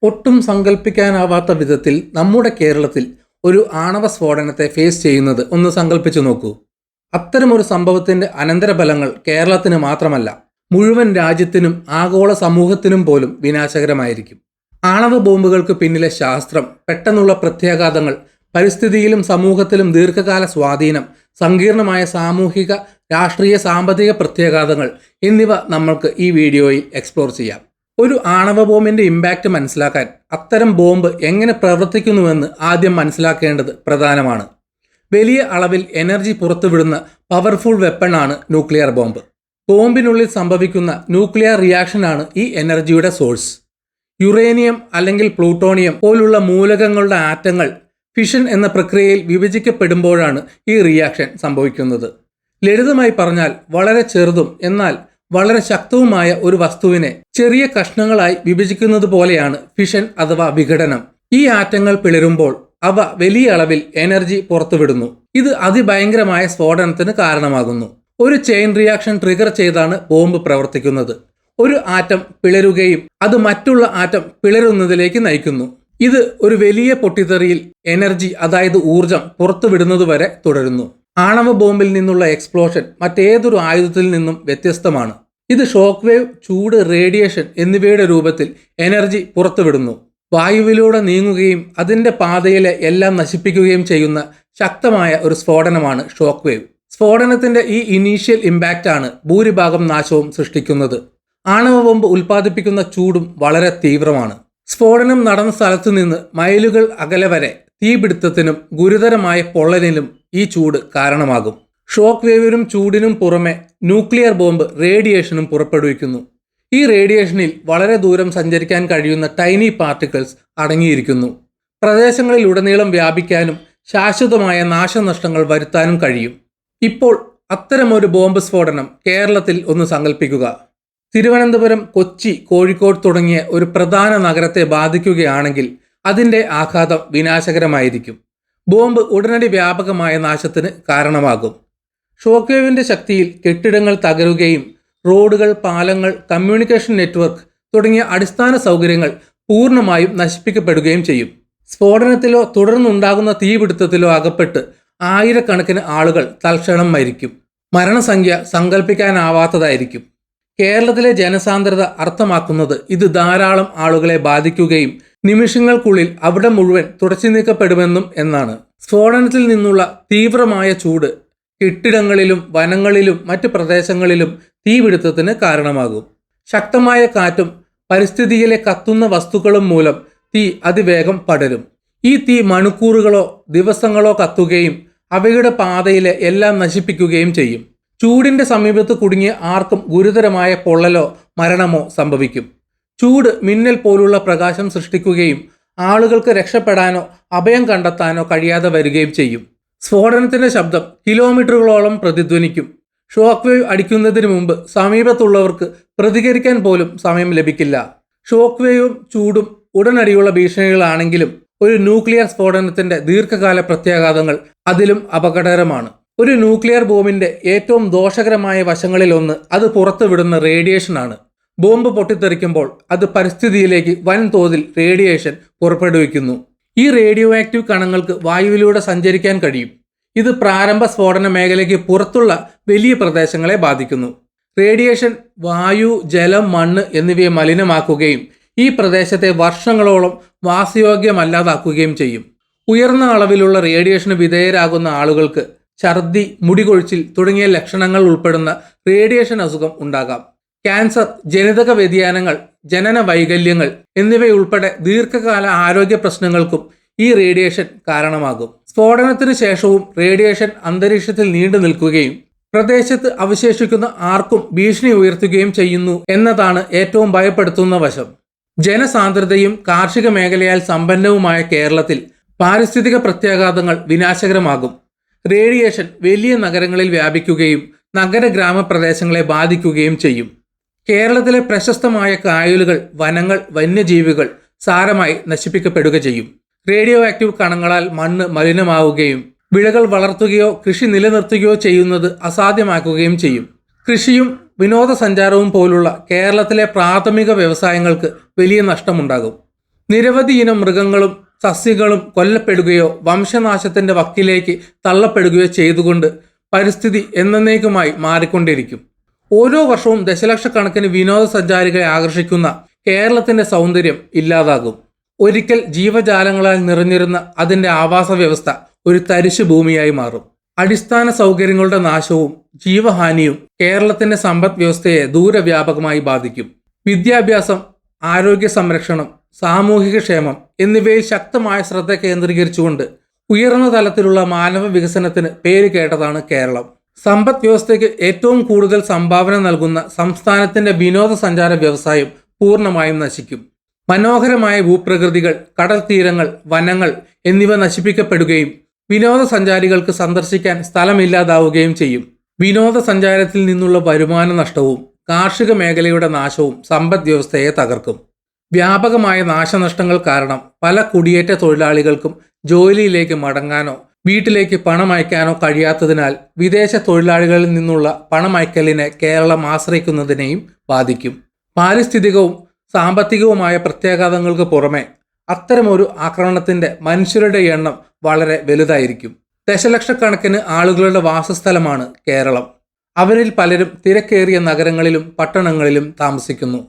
ഒട്ടും സങ്കല്പിക്കാനാവാത്ത വിധത്തിൽ നമ്മുടെ കേരളത്തിൽ ഒരു ആണവ സ്ഫോടനത്തെ ഫേസ് ചെയ്യുന്നത് ഒന്ന് സങ്കല്പിച്ചു നോക്കൂ. അത്തരമൊരു സംഭവത്തിന്റെ അനന്തരഫലങ്ങൾ കേരളത്തിന് മാത്രമല്ല, മുഴുവൻ രാജ്യത്തിനും ആഗോള സമൂഹത്തിനും പോലും വിനാശകരമായിരിക്കും. ആണവ ബോംബുകൾക്ക് പിന്നിലെ ശാസ്ത്രം, പെട്ടെന്നുള്ള പ്രത്യാഘാതങ്ങൾ, പരിസ്ഥിതിയിലും സമൂഹത്തിലും ദീർഘകാല സ്വാധീനം, സങ്കീർണമായ സാമൂഹിക, രാഷ്ട്രീയ, സാമ്പത്തിക പ്രത്യാഘാതങ്ങൾ എന്നിവ നമ്മൾക്ക് ഈ വീഡിയോയിൽ എക്സ്പ്ലോർ ചെയ്യാം. ഒരു ആണവ ബോംബിന്റെ ഇമ്പാക്റ്റ് മനസ്സിലാക്കാൻ അത്തരം ബോംബ് എങ്ങനെ പ്രവർത്തിക്കുന്നുവെന്ന് ആദ്യം മനസ്സിലാക്കേണ്ടത് പ്രധാനമാണ്. വലിയ അളവിൽ എനർജി പുറത്തുവിടുന്ന പവർഫുൾ വെപ്പണാണ് ന്യൂക്ലിയർ ബോംബ്. ബോംബിനുള്ളിൽ സംഭവിക്കുന്ന ന്യൂക്ലിയർ റിയാക്ഷനാണ് ഈ എനർജിയുടെ സോഴ്സ്. യുറേനിയം അല്ലെങ്കിൽ പ്ലൂട്ടോണിയം പോലുള്ള മൂലകങ്ങളുടെ ആറ്റങ്ങൾ ഫിഷൻ എന്ന പ്രക്രിയയിൽ വിഭജിക്കപ്പെടുമ്പോഴാണ് ഈ റിയാക്ഷൻ സംഭവിക്കുന്നത്. ലളിതമായി പറഞ്ഞാൽ, വളരെ ചെറുതും എന്നാൽ വളരെ ശക്തവുമായ ഒരു വസ്തുവിനെ ചെറിയ കഷ്ണങ്ങളായി വിഭജിക്കുന്നത് പോലെയാണ് ഫിഷൻ അഥവാ വിഘടനം. ഈ ആറ്റങ്ങൾ പിളരുമ്പോൾ അവ വലിയ അളവിൽ എനർജി പുറത്തുവിടുന്നു. ഇത് അതിഭയങ്കരമായ സ്ഫോടനത്തിന് കാരണമാകുന്നു. ഒരു ചെയിൻ റിയാക്ഷൻ ട്രിഗർ ചെയ്താണ് ബോംബ് പ്രവർത്തിക്കുന്നത്. ഒരു ആറ്റം പിളരുകയും അത് മറ്റുള്ള ആറ്റം പിളരുന്നതിലേക്ക് നയിക്കുന്നു. ഇത് ഒരു വലിയ പൊട്ടിത്തെറിയിൽ എനർജി, അതായത് ഊർജം പുറത്തുവിടുന്നതുവരെ തുടരുന്നു. ആണവ ബോംബിൽ നിന്നുള്ള എക്സ്പ്ലോഷൻ മറ്റേതൊരു ആയുധത്തിൽ നിന്നും വ്യത്യസ്തമാണ്. ഇത് ഷോക്ക് വേവ്, ചൂട്, റേഡിയേഷൻ എന്നിവയുടെ രൂപത്തിൽ എനർജി പുറത്തുവിടുന്നു. വായുവിലൂടെ നീങ്ങുകയും അതിൻ്റെ പാതയിലെ എല്ലാം നശിപ്പിക്കുകയും ചെയ്യുന്ന ശക്തമായ ഒരു സ്ഫോടനമാണ് ഷോക്ക് വേവ്. സ്ഫോടനത്തിന്റെ ഈ ഇനീഷ്യൽ ഇമ്പാക്റ്റ് ആണ് ഭൂരിഭാഗം നാശവും സൃഷ്ടിക്കുന്നത്. ആണവ ബോംബ് ഉൽപ്പാദിപ്പിക്കുന്ന ചൂടും വളരെ തീവ്രമാണ്. സ്ഫോടനം നടന്ന സ്ഥലത്തു നിന്ന് മൈലുകൾ അകലെ വരെ തീപിടുത്തത്തിനും ഗുരുതരമായ പൊള്ളലിനും ഈ ചൂട് കാരണമാകും. ഷോക്ക് വേവിനും ചൂടിനും പുറമെ ന്യൂക്ലിയർ ബോംബ് റേഡിയേഷനും പുറപ്പെടുവിക്കുന്നു. ഈ റേഡിയേഷനിൽ വളരെ ദൂരം സഞ്ചരിക്കാൻ കഴിയുന്ന ടൈനി പാർട്ടിക്കിൾസ് അടങ്ങിയിരിക്കുന്നു. പ്രദേശങ്ങളിലുടനീളം വ്യാപിക്കാനും ശാശ്വതമായ നാശനഷ്ടങ്ങൾ വരുത്താനും കഴിയും. ഇപ്പോൾ അത്തരമൊരു ബോംബ് സ്ഫോടനം കേരളത്തിൽ ഒന്ന് സങ്കല്പിക്കുക. തിരുവനന്തപുരം, കൊച്ചി, കോഴിക്കോട് തുടങ്ങിയ ഒരു പ്രധാന നഗരത്തെ ബാധിക്കുകയാണെങ്കിൽ അതിൻ്റെ ആഘാതം വിനാശകരമായിരിക്കും. ബോംബ് ഉടനടി വ്യാപകമായ നാശത്തിന് കാരണമാകും. ഷോക്ക് വേവിൻ്റെ ശക്തിയിൽ കെട്ടിടങ്ങൾ തകരുകയും റോഡുകൾ, പാലങ്ങൾ, കമ്മ്യൂണിക്കേഷൻ നെറ്റ്വർക്ക് തുടങ്ങിയ അടിസ്ഥാന സൗകര്യങ്ങൾ പൂർണ്ണമായും നശിപ്പിക്കപ്പെടുകയും ചെയ്യും. സ്ഫോടനത്തിലോ തുടർന്നുണ്ടാകുന്ന തീപിടുത്തത്തിലോ അകപ്പെട്ട് ആയിരക്കണക്കിന് ആളുകൾ തൽക്ഷണം മരിക്കും. മരണസംഖ്യ സങ്കല്പിക്കാനാവാത്തതായിരിക്കും. കേരളത്തിലെ ജനസാന്ദ്രത അർത്ഥമാക്കുന്നത് ഇത് ധാരാളം ആളുകളെ ബാധിക്കുകയും നിമിഷങ്ങൾക്കുള്ളിൽ അവിടെ മുഴുവൻ തുടച്ചു നീക്കപ്പെടുമെന്നും എന്നാണ്. സ്ഫോടനത്തിൽ നിന്നുള്ള തീവ്രമായ ചൂട് കെട്ടിടങ്ങളിലും വനങ്ങളിലും മറ്റ് പ്രദേശങ്ങളിലും തീപിടുത്തത്തിന് കാരണമാകും. ശക്തമായ കാറ്റും പരിസ്ഥിതിയിലെ കത്തുന്ന വസ്തുക്കളും മൂലം തീ അതിവേഗം പടരും. ഈ തീ മണിക്കൂറുകളോ ദിവസങ്ങളോ കത്തുകയും അവയുടെ പാതയിലെ എല്ലാം നശിപ്പിക്കുകയും ചെയ്യും. ചൂടിന്റെ സമീപത്ത് കുടുങ്ങിയ ആർക്കും ഗുരുതരമായ പൊള്ളലോ മരണമോ സംഭവിക്കും. ചൂട് മിന്നൽ പോലുള്ള പ്രകാശം സൃഷ്ടിക്കുകയും ആളുകൾക്ക് രക്ഷപ്പെടാനോ അഭയം കണ്ടെത്താനോ കഴിയാതെ വരികയും ചെയ്യും. സ്ഫോടനത്തിന്റെ ശബ്ദം കിലോമീറ്ററുകളോളം പ്രതിധ്വനിക്കും. ഷോക്ക് വേവ് അടിക്കുന്നതിന് മുമ്പ് സമീപത്തുള്ളവർക്ക് പ്രതികരിക്കാൻ പോലും സമയം ലഭിക്കില്ല. ഷോക്ക് വേവും ചൂടും ഉടനടിയുള്ള ഭീഷണികളാണെങ്കിലും ഒരു ന്യൂക്ലിയർ സ്ഫോടനത്തിന്റെ ദീർഘകാല പ്രത്യാഘാതങ്ങൾ അതിലും അപകടകരമാണ്. ഒരു ന്യൂക്ലിയർ ബോംബിന്റെ ഏറ്റവും ദോഷകരമായ വശങ്ങളിലൊന്ന് അത് പുറത്തുവിടുന്ന റേഡിയേഷനാണ്. ബോംബ് പൊട്ടിത്തെറിക്കുമ്പോൾ അത് പരിസ്ഥിതിയിലേക്ക് വൻതോതിൽ റേഡിയേഷൻ പുറപ്പെടുവിക്കുന്നു. ഈ റേഡിയോ ആക്റ്റീവ് കണങ്ങൾക്ക് വായുവിലൂടെ സഞ്ചരിക്കാൻ കഴിയും. ഇത് പ്രാരംഭ സ്ഫോടന മേഖലയ്ക്ക് പുറത്തുള്ള വലിയ പ്രദേശങ്ങളെ ബാധിക്കുന്നു. റേഡിയേഷൻ വായു, ജലം, മണ്ണ് എന്നിവയെ മലിനമാക്കുകയും ഈ പ്രദേശത്തെ വർഷങ്ങളോളം വാസയോഗ്യമല്ലാതാക്കുകയും ചെയ്യും. ഉയർന്ന അളവിലുള്ള റേഡിയേഷന് വിധേയരാകുന്ന ആളുകൾക്ക് ഛർദി, മുടികൊഴിച്ചിൽ തുടങ്ങിയ ലക്ഷണങ്ങൾ ഉൾപ്പെടുന്ന റേഡിയേഷൻ അസുഖം ഉണ്ടാകാം. ക്യാൻസർ, ജനിതക വ്യതിയാനങ്ങൾ, ജനന വൈകല്യങ്ങൾ എന്നിവയുൾപ്പെടെ ദീർഘകാല ആരോഗ്യ പ്രശ്നങ്ങൾക്കും ഈ റേഡിയേഷൻ കാരണമാകും. സ്ഫോടനത്തിന് ശേഷവും റേഡിയേഷൻ അന്തരീക്ഷത്തിൽ നീണ്ടു നിൽക്കുകയും പ്രദേശത്ത് അവശേഷിക്കുന്ന ആർക്കും ഭീഷണി ഉയർത്തുകയും ചെയ്യുന്നു എന്നതാണ് ഏറ്റവും ഭയപ്പെടുത്തുന്ന വശം. ജനസാന്ദ്രതയും കാർഷിക മേഖലയാൽ സമ്പന്നവുമായ കേരളത്തിൽ പാരിസ്ഥിതിക പ്രത്യാഘാതങ്ങൾ വിനാശകരമാകും. റേഡിയേഷൻ വലിയ നഗരങ്ങളിൽ വ്യാപിക്കുകയും നഗര ഗ്രാമപ്രദേശങ്ങളെ ബാധിക്കുകയും ചെയ്യും. കേരളത്തിലെ പ്രശസ്തമായ കായലുകൾ, വനങ്ങൾ, വന്യജീവികൾ സാരമായി നശിപ്പിക്കപ്പെടുക ചെയ്യും. റേഡിയോ ആക്റ്റീവ് കണങ്ങളാൽ മണ്ണ് മലിനമാവുകയും വിളകൾ വളർത്തുകയോ കൃഷി നിലനിർത്തുകയോ ചെയ്യുന്നത് അസാധ്യമാക്കുകയും ചെയ്യും. കൃഷിയും വിനോദസഞ്ചാരവും പോലുള്ള കേരളത്തിലെ പ്രാഥമിക വ്യവസായങ്ങൾക്ക് വലിയ നഷ്ടമുണ്ടാകും. നിരവധി ഇനം മൃഗങ്ങളും സസ്യങ്ങളും കൊല്ലപ്പെടുകയോ വംശനാശത്തിന്റെ വക്കിലേക്ക് തള്ളപ്പെടുകയോ ചെയ്തുകൊണ്ട് പരിസ്ഥിതി എന്നേക്കുമായി മാറിക്കൊണ്ടിരിക്കും. ഓരോ വർഷവും ദശലക്ഷക്കണക്കിന് വിനോദസഞ്ചാരികളെ ആകർഷിക്കുന്ന കേരളത്തിന്റെ സൗന്ദര്യം ഇല്ലാതാകും. ഒരിക്കൽ ജീവജാലങ്ങളാൽ നിറഞ്ഞിരുന്ന അതിന്റെ ആവാസ വ്യവസ്ഥ ഒരു തരിശു ഭൂമിയായി മാറും. അടിസ്ഥാന സൗകര്യങ്ങളുടെ നാശവും ജീവഹാനിയും കേരളത്തിന്റെ സമ്പദ് വ്യവസ്ഥയെ ദൂരവ്യാപകമായി ബാധിക്കും. വിദ്യാഭ്യാസം, ആരോഗ്യ സംരക്ഷണം, സാമൂഹിക ക്ഷേമം എന്നിവയിൽ ശക്തമായ ശ്രദ്ധ കേന്ദ്രീകരിച്ചുകൊണ്ട് ഉയർന്ന തലത്തിലുള്ള മാനവ വികസനത്തിന് പേര് കേട്ടതാണ് കേരളം. സമ്പദ് വ്യവസ്ഥയ്ക്ക് ഏറ്റവും കൂടുതൽ സംഭാവന നൽകുന്ന സംസ്ഥാനത്തിന്റെ വിനോദസഞ്ചാര വ്യവസായം പൂർണ്ണമായും നശിക്കും. മനോഹരമായ ഭൂപ്രകൃതികൾ, കടൽ തീരങ്ങൾ, വനങ്ങൾ എന്നിവ നശിപ്പിക്കപ്പെടുകയും വിനോദസഞ്ചാരികൾക്ക് സന്ദർശിക്കാൻ സ്ഥലമില്ലാതാവുകയും ചെയ്യും. വിനോദസഞ്ചാരത്തിൽ നിന്നുള്ള വരുമാന നഷ്ടവും കാർഷിക മേഖലയുടെ നാശവും സമ്പദ് വ്യവസ്ഥയെ തകർക്കും. വ്യാപകമായ നാശനഷ്ടങ്ങൾ കാരണം പല കുടിയേറ്റ തൊഴിലാളികൾക്കും ജോലിയിലേക്ക് മടങ്ങാനോ വീട്ടിലേക്ക് പണം അയക്കാനോ കഴിയാത്തതിനാൽ വിദേശ തൊഴിലാളികളിൽ നിന്നുള്ള പണമയക്കലിനെ കേരളം ആശ്രയിക്കുന്നതിനെയും ബാധിക്കും. പാരിസ്ഥിതികവും സാമ്പത്തികവുമായ പ്രത്യാഘാതങ്ങൾക്ക് പുറമെ അത്തരമൊരു ആക്രമണത്തിന്റെ മനുഷ്യരുടെ എണ്ണം വളരെ വലുതായിരിക്കും. ദശലക്ഷക്കണക്കിന് ആളുകളുടെ വാസസ്ഥലമാണ് കേരളം. അവരിൽ പലരും തിരക്കേറിയ നഗരങ്ങളിലും പട്ടണങ്ങളിലും താമസിക്കുന്നു.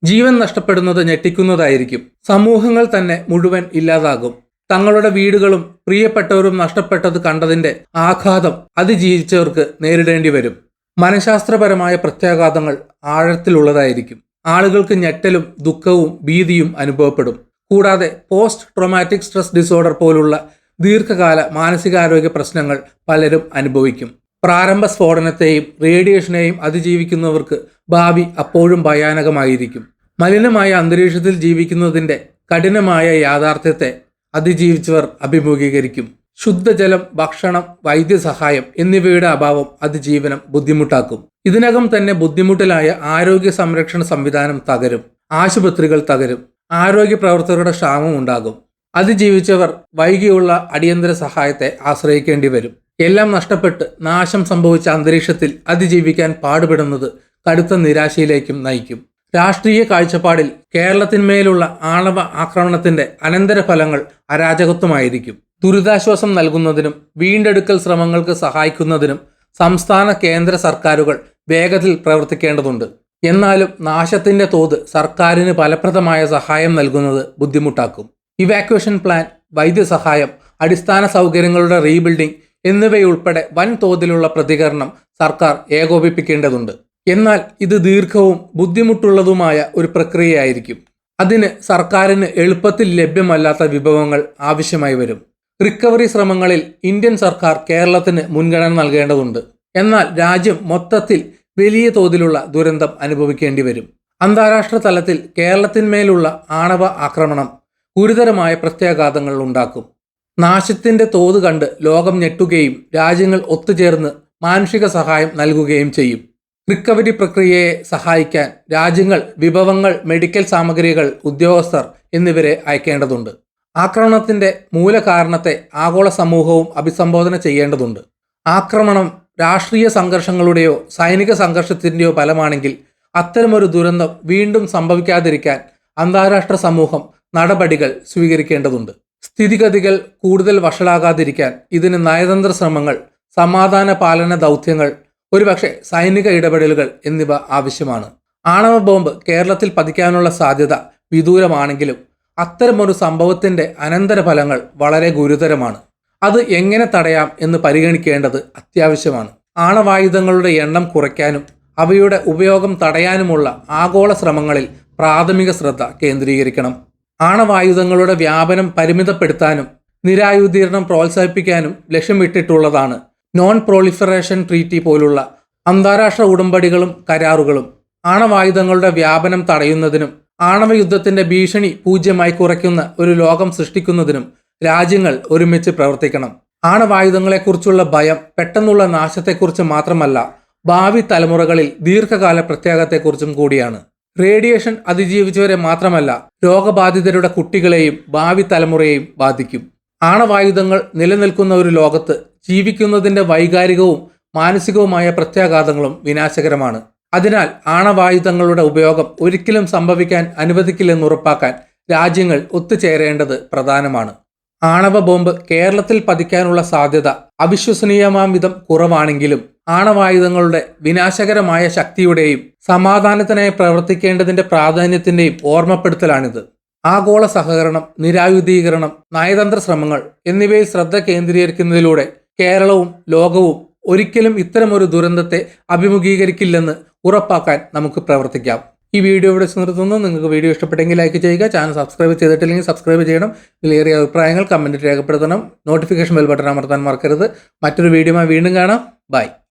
ജീവൻ നഷ്ടപ്പെടുന്നത് ഞെട്ടിക്കുന്നതായിരിക്കും. സമൂഹങ്ങൾ തന്നെ മുഴുവൻ ഇല്ലാതാകും. തങ്ങളുടെ വീടുകളും പ്രിയപ്പെട്ടവരും നഷ്ടപ്പെട്ടത് കണ്ടതിന്റെ ആഘാതം അതിജീവിച്ചവർക്ക് നേരിടേണ്ടി വരും. മനഃശാസ്ത്രപരമായ പ്രത്യാഘാതങ്ങൾ ആഴത്തിലുള്ളതായിരിക്കും. ആളുകൾക്ക് ഞെട്ടലും ദുഃഖവും ഭീതിയും അനുഭവപ്പെടും. കൂടാതെ പോസ്റ്റ് ട്രോമാറ്റിക് സ്ട്രെസ് ഡിസോർഡർ പോലുള്ള ദീർഘകാല മാനസികാരോഗ്യ പ്രശ്നങ്ങൾ പലരും അനുഭവിക്കും. പ്രാരംഭ സ്ഫോടനത്തെയും റേഡിയേഷനെയും അതിജീവിക്കുന്നവർക്ക് ഭാവി അപ്പോഴും ഭയാനകമായിരിക്കും. മലിനമായ അന്തരീക്ഷത്തിൽ ജീവിക്കുന്നതിൻ്റെ കഠിനമായ യാഥാർത്ഥ്യത്തെ അതിജീവിച്ചവർ അഭിമുഖീകരിക്കും. ശുദ്ധജലം, ഭക്ഷണം, വൈദ്യസഹായം എന്നിവയുടെ അഭാവം അതിജീവനം ബുദ്ധിമുട്ടാക്കും. ഇതിനകം തന്നെ ബുദ്ധിമുട്ടിലായ ആരോഗ്യ സംരക്ഷണ സംവിധാനം തകരും. ആശുപത്രികൾ തകരും. ആരോഗ്യ പ്രവർത്തകരുടെ ക്ഷാമം ഉണ്ടാകും. അതിജീവിച്ചവർ വൈകിയുള്ള അടിയന്തര സഹായത്തെ ആശ്രയിക്കേണ്ടി വരും. എല്ലാം നഷ്ടപ്പെട്ട് നാശം സംഭവിച്ച അന്തരീക്ഷത്തിൽ അതിജീവിക്കാൻ പാടുപെടുന്നത് കടുത്ത നിരാശയിലേക്കും നയിക്കും. രാഷ്ട്രീയ കാഴ്ചപ്പാടിൽ കേരളത്തിന്മേലുള്ള ആണവ ആക്രമണത്തിന്റെ അനന്തരഫലങ്ങൾ അരാജകത്വമായിരിക്കും. ദുരിതാശ്വാസം നൽകുന്നതിനും വീണ്ടെടുക്കൽ ശ്രമങ്ങൾക്ക് സഹായിക്കുന്നതിനും സംസ്ഥാന കേന്ദ്ര സർക്കാരുകൾ വേഗത്തിൽ പ്രവർത്തിക്കേണ്ടതുണ്ട്. എന്നാലും നാശത്തിന്റെ തോത് സർക്കാരിന് ഫലപ്രദമായ സഹായം നൽകുന്നത് ബുദ്ധിമുട്ടാക്കും. ഇവാക്വേഷൻ പ്ലാൻ, വൈദ്യസഹായം, അടിസ്ഥാന സൗകര്യങ്ങളുടെ റീബിൽഡിംഗ് എന്നിവയുൾപ്പെടെ വൻതോതിലുള്ള പ്രതികരണം സർക്കാർ ഏകോപിപ്പിക്കേണ്ടതുണ്ട്. എന്നാൽ ഇത് ദീർഘവും ബുദ്ധിമുട്ടുള്ളതുമായ ഒരു പ്രക്രിയയായിരിക്കും. അതിന് സർക്കാരിന് എളുപ്പത്തിൽ ലഭ്യമല്ലാത്ത വിഭവങ്ങൾ ആവശ്യമായി വരും. റിക്കവറി ശ്രമങ്ങളിൽ ഇന്ത്യൻ സർക്കാർ കേരളത്തിന് മുൻഗണന നൽകേണ്ടതുണ്ട്. എന്നാൽ രാജ്യം മൊത്തത്തിൽ വലിയ തോതിലുള്ള ദുരന്തം അനുഭവിക്കേണ്ടി വരും. അന്താരാഷ്ട്ര തലത്തിൽ കേരളത്തിന്മേലുള്ള ആണവ ആക്രമണം ഗുരുതരമായ പ്രത്യാഘാതങ്ങൾ ഉണ്ടാക്കും. നാശത്തിന്റെ തോത് കണ്ട് ലോകം ഞെട്ടുകയും രാജ്യങ്ങൾ ഒത്തുചേർന്ന് മാനുഷിക സഹായം നൽകുകയും ചെയ്യും. റിക്കവറി പ്രക്രിയയെ സഹായിക്കാൻ രാജ്യങ്ങൾ വിഭവങ്ങൾ, മെഡിക്കൽ സാമഗ്രികൾ, ഉദ്യോഗസ്ഥർ എന്നിവരെ അയക്കേണ്ടതുണ്ട്. ആക്രമണത്തിന്റെ മൂലകാരണത്തെ ആഗോള സമൂഹവും അഭിസംബോധന ചെയ്യേണ്ടതുണ്ട്. ആക്രമണം രാഷ്ട്രീയ സംഘർഷങ്ങളുടെയോ സൈനിക സംഘർഷത്തിൻ്റെയോ ഫലമാണെങ്കിൽ അത്തരമൊരു ദുരന്തം വീണ്ടും സംഭവിക്കാതിരിക്കാൻ അന്താരാഷ്ട്ര സമൂഹം നടപടികൾ സ്വീകരിക്കേണ്ടതുണ്ട്. സ്ഥിതിഗതികൾ കൂടുതൽ വഷളാകാതിരിക്കാൻ ഇതിന് നയതന്ത്ര ശ്രമങ്ങൾ, സമാധാന പാലന ദൗത്യങ്ങൾ, ഒരുപക്ഷെ സൈനിക ഇടപെടലുകൾ എന്നിവ ആവശ്യമാണ്. ആണവ ബോംബ് കേരളത്തിൽ പതിക്കാനുള്ള സാധ്യത വിദൂരമാണെങ്കിലും അത്തരമൊരു സംഭവത്തിന്റെ അനന്തരഫലങ്ങൾ വളരെ ഗുരുതരമാണ്. അത് എങ്ങനെ തടയാം എന്ന് പരിഗണിക്കേണ്ടത് അത്യാവശ്യമാണ്. ആണവായുധങ്ങളുടെ എണ്ണം കുറയ്ക്കാനും അവയുടെ ഉപയോഗം തടയാനുമുള്ള ആഗോള ശ്രമങ്ങളിൽ പ്രാഥമിക ശ്രദ്ധ കേന്ദ്രീകരിക്കണം. ആണവായുധങ്ങളുടെ വ്യാപനം പരിമിതപ്പെടുത്താനും നിരായുധീകരണം പ്രോത്സാഹിപ്പിക്കാനും ലക്ഷ്യമിട്ടിട്ടുള്ളതാണ് നോൺ പ്രോളിഫറേഷൻ ട്രീറ്റി പോലുള്ള അന്താരാഷ്ട്ര ഉടമ്പടികളും കരാറുകളും. ആണവായുധങ്ങളുടെ വ്യാപനം തടയുന്നതിനും ആണവയുദ്ധത്തിന്റെ ഭീഷണി പൂജ്യമായി കുറയ്ക്കുന്ന ഒരു ലോകം സൃഷ്ടിക്കുന്നതിനും രാജ്യങ്ങൾ ഒരുമിച്ച് പ്രവർത്തിക്കണം. ആണവായുധങ്ങളെക്കുറിച്ചുള്ള ഭയം പെട്ടെന്നുള്ള നാശത്തെക്കുറിച്ച് മാത്രമല്ല, ഭാവി തലമുറകളിൽ ദീർഘകാല പ്രത്യാഘാതത്തെക്കുറിച്ചും കൂടിയാണ്. റേഡിയേഷൻ അതിജീവിച്ചവരെ മാത്രമല്ല, രോഗബാധിതരുടെ കുട്ടികളെയും ഭാവി തലമുറയെയും ബാധിക്കും. ആണവായുധങ്ങൾ നിലനിൽക്കുന്ന ഒരു ലോകത്ത് ജീവിക്കുന്നതിന്റെ വൈകാരികവും മാനസികവുമായ പ്രത്യാഘാതങ്ങളും വിനാശകരമാണ്. അതിനാൽ ആണവായുധങ്ങളുടെ ഉപയോഗം ഒരിക്കലും സംഭവിക്കാൻ അനുവദിക്കില്ലെന്ന് ഉറപ്പാക്കാൻ രാജ്യങ്ങൾ ഒത്തുചേരേണ്ടത് പ്രധാനമാണ്. ആണവ ബോംബ് കേരളത്തിൽ പതിക്കാനുള്ള സാധ്യത അവിശ്വസനീയമാം വിധം കുറവാണെങ്കിലും ആണവായുധങ്ങളുടെ വിനാശകരമായ ശക്തിയുടെയും സമാധാനത്തിനായി പ്രവർത്തിക്കേണ്ടതിന്റെ പ്രാധാന്യത്തിന്റെയും ഓർമ്മപ്പെടുത്തലാണിത്. ആഗോള സഹകരണം, നിരായുധീകരണം, നയതന്ത്ര ശ്രമങ്ങൾ എന്നിവയിൽ ശ്രദ്ധ കേന്ദ്രീകരിക്കുന്നതിലൂടെ കേരളവും ലോകവും ഒരിക്കലും ഇത്തരമൊരു ദുരന്തത്തെ അഭിമുഖീകരിക്കില്ലെന്ന് ഉറപ്പാക്കാൻ നമുക്ക് പ്രവർത്തിക്കാം. ഈ വീഡിയോ ഇവിടെ നിർത്തുന്നു. നിങ്ങൾക്ക് വീഡിയോ ഇഷ്ടപ്പെട്ടെങ്കിൽ ലൈക്ക് ചെയ്യുക. ചാനൽ സബ്സ്ക്രൈബ് ചെയ്തിട്ടില്ലെങ്കിൽ സബ്സ്ക്രൈബ് ചെയ്യണം. വിലയേറിയ അഭിപ്രായങ്ങൾ കമൻറ്റിൽ രേഖപ്പെടുത്തണം. നോട്ടിഫിക്കേഷൻ ബെൽ ബട്ടൺ അമർത്താൻ മറക്കരുത്. മറ്റൊരു വീഡിയോയുമായി വീണ്ടും കാണാം. ബൈ.